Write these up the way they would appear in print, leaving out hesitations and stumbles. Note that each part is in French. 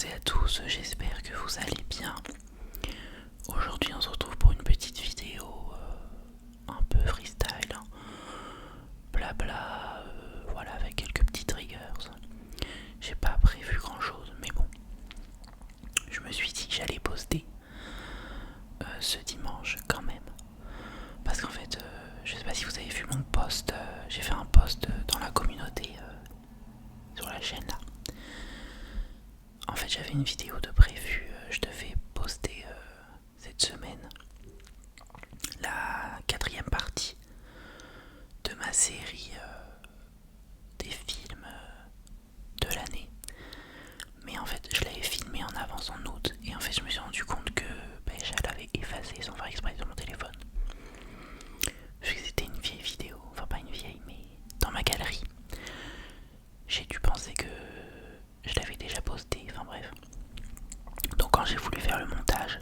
et à tous, j'espère que vous allez bien. Aujourd'hui on se retrouve pour une petite vidéo un peu freestyle, hein. Blabla, voilà, avec quelques petits triggers. J'ai pas prévu grand chose, mais bon, je me suis dit que j'allais poster ce dimanche quand même. Parce qu'en fait, je sais pas si vous avez vu mon post, j'ai fait un post dans la communauté sur la chaîne là. En fait, j'avais une vidéo de prévue, je devais poster cette semaine la quatrième partie de ma série des films de l'année. Mais en fait, je l'avais filmé en avance en août et en fait, je me suis rendu compte que je l'avais effacé sans faire exprès sur mon téléphone. Parce que c'était une vieille vidéo, enfin pas une vieille, mais dans ma galerie. J'ai dû penser que je l'avais déjà posté, enfin bref. Donc quand j'ai voulu faire le montage,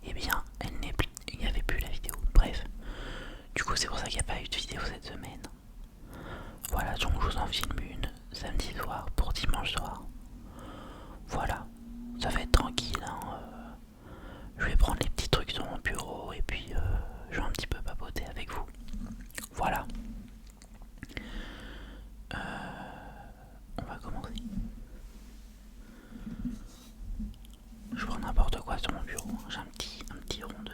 eh bien, il n'y avait plus la vidéo. Bref, du coup c'est pour ça qu'il n'y a pas eu de vidéo cette semaine. Voilà, donc je vous en filme une samedi soir pour dimanche soir. Voilà, ça va être tranquille, hein. Je vais prendre les petits trucs sur mon bureau et puis je vais un petit peu papoter avec vous. Voilà. On va commencer. Je prends n'importe quoi sur mon bureau. J'ai un petit rond de...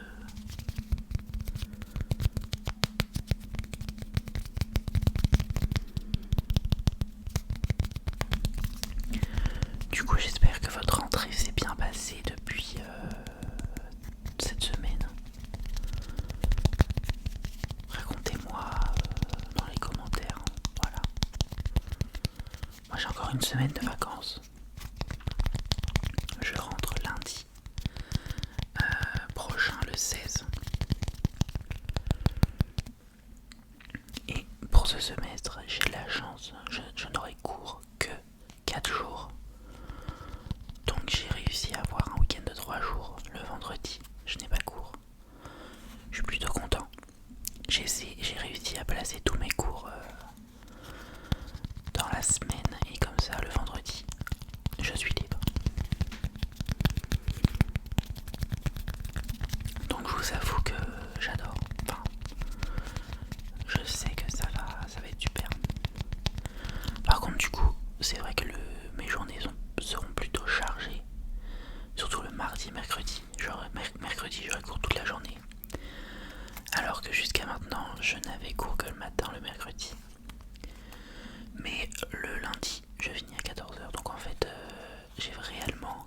Du coup, j'espère que votre rentrée s'est bien passée depuis cette semaine. Racontez-moi dans les commentaires. Voilà. Moi, j'ai encore une semaine de vacances. Je rentre lundi prochain, le 16. Et pour ce semestre, j'ai de la chance. Je n'aurai cours que 4 jours. Donc j'ai réussi à avoir un week-end de 3 jours. Le vendredi, je n'ai pas cours. Je suis plutôt content. J'ai réussi à placer tous mes cours dans la semaine. Et comme ça, le vendredi, je suis libre. Donc je vous avoue que j'adore. Enfin, je sais que ça va être super. Par contre, du coup, c'est vrai que mes journées seront plutôt chargées. Surtout le mardi et mercredi. Mercredi, j'aurai cours toute la journée. Alors que jusqu'à maintenant, je n'avais cours que le matin, le mercredi. Mais le lundi, je finis à 14h. Donc en fait, j'ai réellement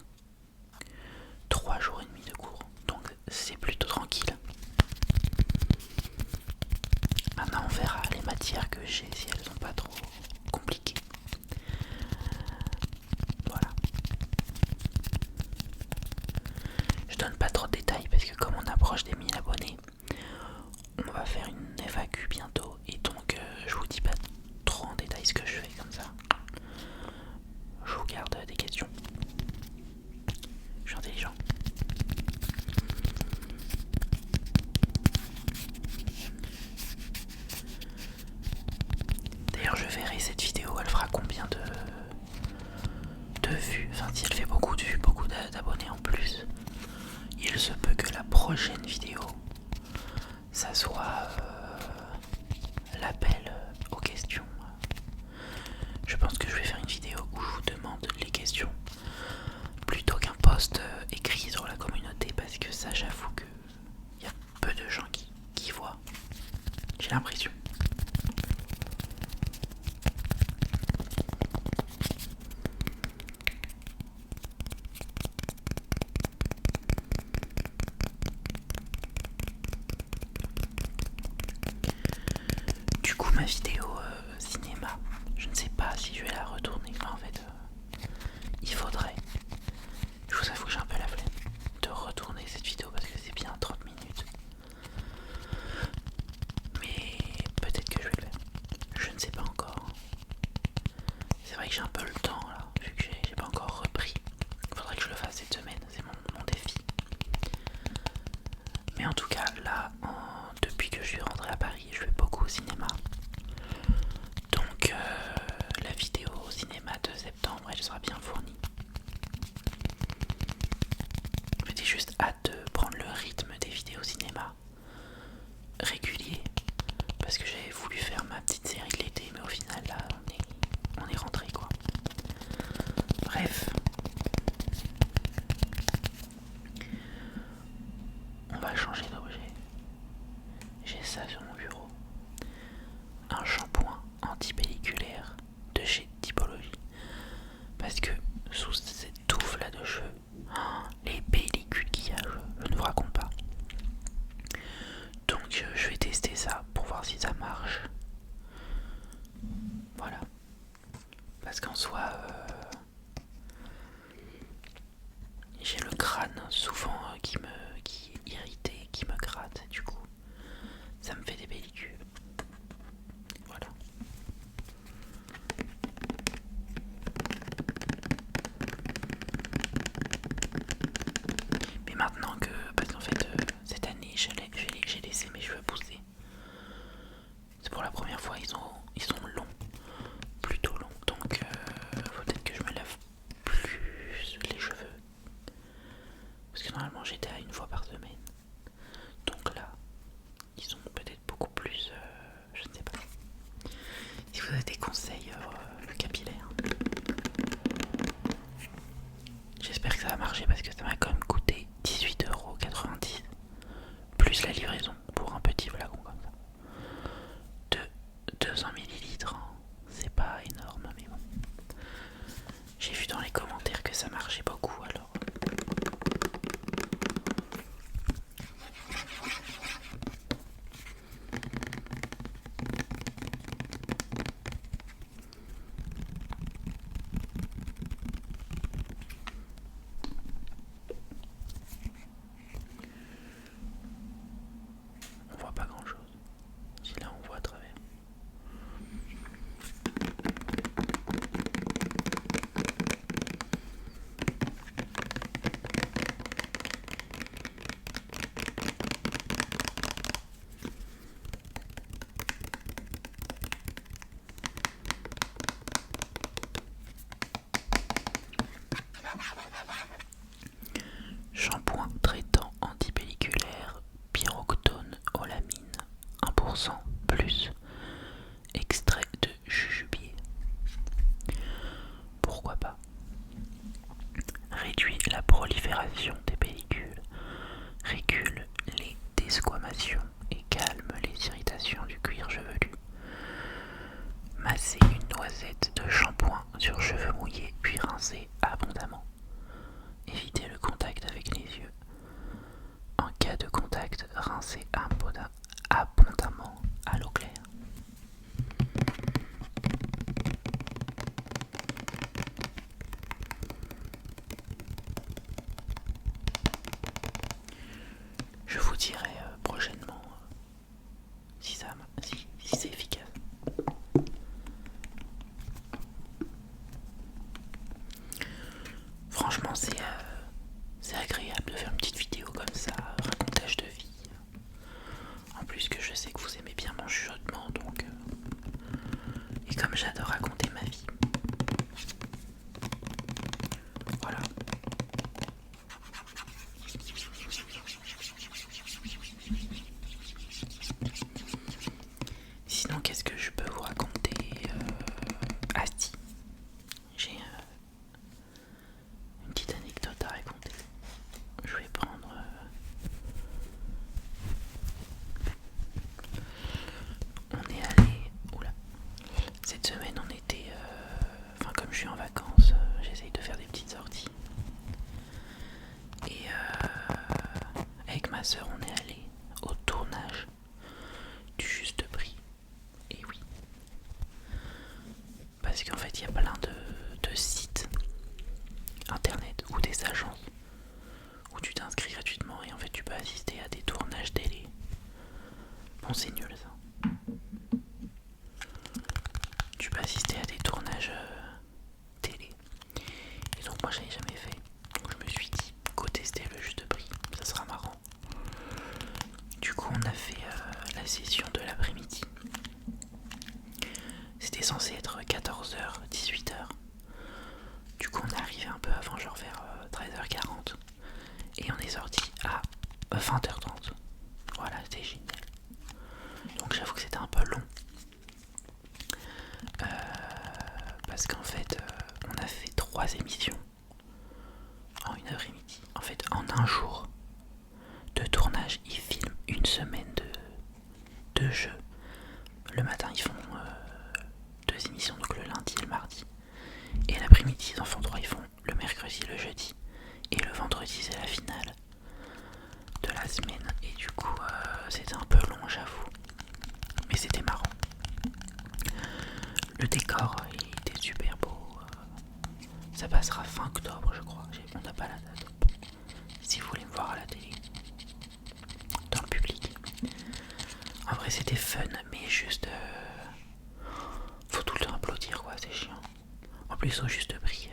3 jours et demi de cours. Donc c'est plutôt tranquille. Maintenant, on verra les matières que j'ai si elles sont pas trop compliquées. Voilà. Je donne pas trop de détails parce que comme on approche des 1000 abonnés, on va faire une FAQ bientôt et donc je vous dis pas trop en détail ce que je fais comme ça. Je vous garde des questions. Je suis intelligent. D'ailleurs je verrai cette vidéo, elle fera combien de vues. Enfin si elle fait beaucoup de vues, beaucoup d'abonnés en plus, il se peut que la prochaine vidéo ça soit l'appel aux questions. Je pense que je vais faire une vidéo où je vous demande les questions plutôt qu'un post écrit sur la communauté parce que ça j'avoue que il y a peu de gens qui voient. J'ai l'impression. Du coup ma vidéo cinéma, je ne sais pas si je vais la retourner. En fait, il faudrait. Je vous avoue que j'ai un peu la flemme de retourner cette vidéo parce que c'est bien 30 minutes. Mais peut-être que je vais le faire. Je ne sais pas encore. C'est vrai que j'ai un peu le temps là, vu que j'ai pas encore repris. Il faudrait que je le fasse cette semaine, c'est mon défi. Mais en tout cas, là, depuis que je suis rentré à Paris, je vais beaucoup au cinéma. Donc la vidéo au cinéma de septembre, elle sera bien fournie. Parce que sous cette touffe là de cheveux, les pellicules qu'il y a, je ne vous raconte pas. Donc je vais tester ça pour voir si ça marche. Voilà. Parce qu'en soi, j'ai le crâne souvent qui est irrité, qui me gratte. Du coup, ça me fait des pellicules. Voilà. Mais maintenant que, parce qu'en fait, cette année, j'ai laissé mes cheveux pousser. C'est pour la première fois, ils sont longs, plutôt longs. Donc, faut peut-être que je me lave plus les cheveux. Parce que normalement, j'étais à une fois par semaine. Donc là, ils sont peut-être beaucoup plus, je ne sais pas. Si vous avez des conseils capillaires, j'espère que ça va marcher parce que ça m'a quand même coûté 18,90 € plus la livraison pour un petit flacon comme ça. De 200 ml, c'est pas énorme, mais bon. J'ai vu dans les commentaires que ça marchait beaucoup alors. On voit pas grand chose. Si là on voit à travers. Shampoing traitant antipelliculaire Pyroxone olamine 1% plus extrait de jujubier. Pourquoi pas? Réduit la prolifération des pellicules, régule les desquamations et calme les irritations du cuir chevelu. Massez une noisette de shampoing sur cheveux mouillés puis rincez abondamment. Évitez le contact avec les yeux. En cas de contact, rincez abondamment à l'eau claire. Je vous dirai prochainement si c'est efficace. Franchement, c'est agréable de faire une petite vidéo comme ça, racontage de vie. En plus que je sais que vous aimez bien mon chuchotement, donc et comme j'adore raconter ma vie. Voilà. Sinon, qu'est-ce que je peux vous raconter? Ah si, j'ai une petite anecdote à raconter. Je vais prendre... On est allé... Oula. Cette semaine, on était... Enfin, comme je suis en vacances, j'essaye de faire des petites sorties. Et avec ma soeur, on est allé au tournage du Juste Prix. Et oui. Parce qu'en fait, il y a plein de sites internet ou des agences où tu t'inscris gratuitement et en fait tu peux assister à des tournages télé. Bon, c'est nul ça. Tu peux assister à des tournages télé. Et donc moi j'avais jamais fait. Donc je me suis dit, go tester le Juste Prix, ça sera marrant. Du coup on a fait la session de l'après-midi. C'était censé être 14h, 18h. Du coup on est arrivé un peu avant, genre vers 13h40. Et on est sorti à 20h30. Voilà, c'était génial. Donc j'avoue que c'était un peu long. Parce qu'en fait, on a fait 3 émissions en une après-midi. En fait, en un jour de tournage, ils filment une semaine de jeu. Le matin, ils font 2 émissions, donc le lundi et le mardi. Et l'après-midi, l'après-midi, les enfants 3 ils font le mercredi et le jeudi. Et le vendredi c'est la finale de la semaine. Et du coup c'était un peu long j'avoue. Mais c'était marrant. Le décor il était super beau. Ça passera fin octobre je crois. On n'a pas la date. Si vous voulez me voir à la télé. Dans le public. En vrai c'était fun mais juste faut tout le temps applaudir quoi, c'est chiant. En plus au juste prix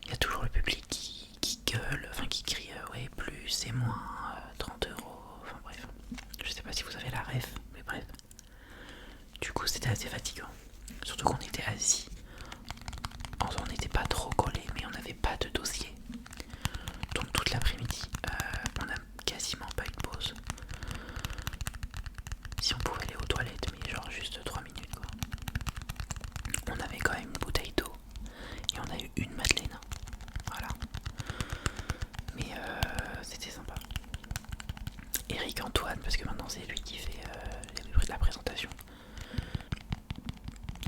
il y a toujours le public qui gueule, enfin qui crie ouais plus c'est moins 30 euros, enfin bref. Je sais pas si vous avez la ref, mais bref. Du coup c'était assez fatigant. Surtout qu'on était assis. On n'était pas trop collés mais on n'avait pas de dossier. Donc toute l'après-midi on a quasiment pas eu de pause. Si on pouvait aller aux toilettes mais genre juste 3 minutes quoi. On avait quand même une bouteille d'eau et on a eu une madeleine. Voilà. Mais c'était sympa. Eric Antoine, parce que maintenant c'est lui qui fait la présentation.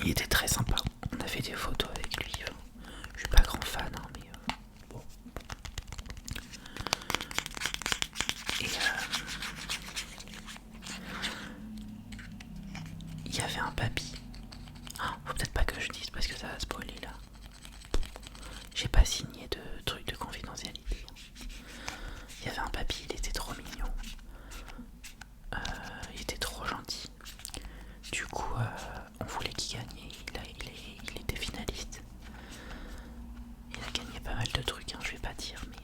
Il était très sympa. On a fait des photos avec lui. Je suis pas grand fan, hein, mais bon. Et il y avait un papy. Ah, faut peut-être pas que je dise parce que ça va spoiler là. J'ai pas signé de truc de confidentialité. Il y avait un papy, il était trop mignon. Il était trop gentil. Du coup, on voulait qu'il gagne. Il était finaliste. Il a gagné pas mal de trucs, hein, je vais pas dire, mais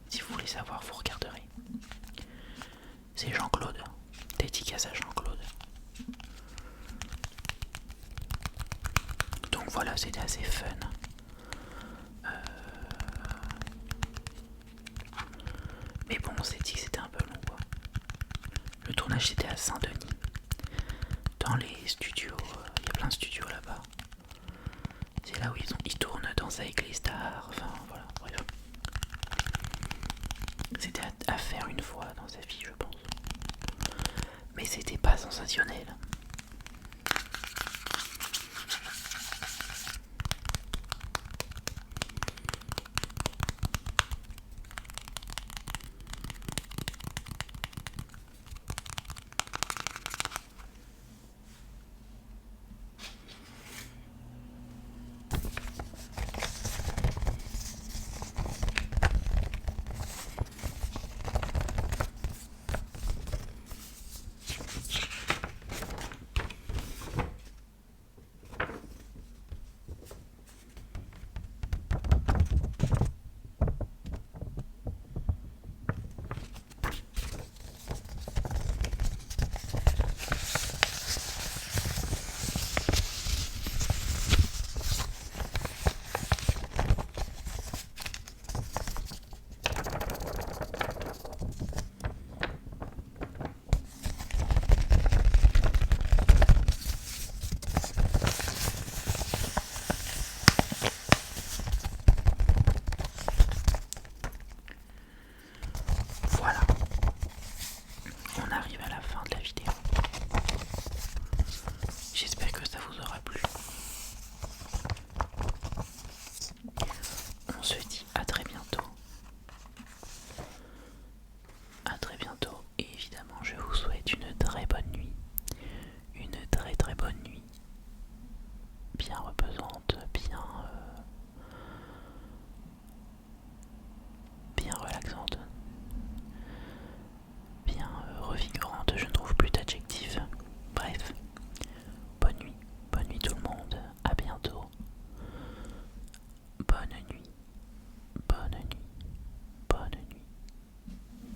si vous voulez savoir, vous regarderez. C'est Jean-Claude. Dédicace à Jean-Claude. Donc voilà, c'était assez fun. Mais bon, on s'est dit que c'était un peu long quoi. Le tournage était à Saint-Denis. Dans les studios, il y a plein de studios là-bas. C'est là où ils tournent Danse avec les stars, enfin voilà, bref. C'était à faire une fois dans sa vie je pense. Mais c'était pas sensationnel.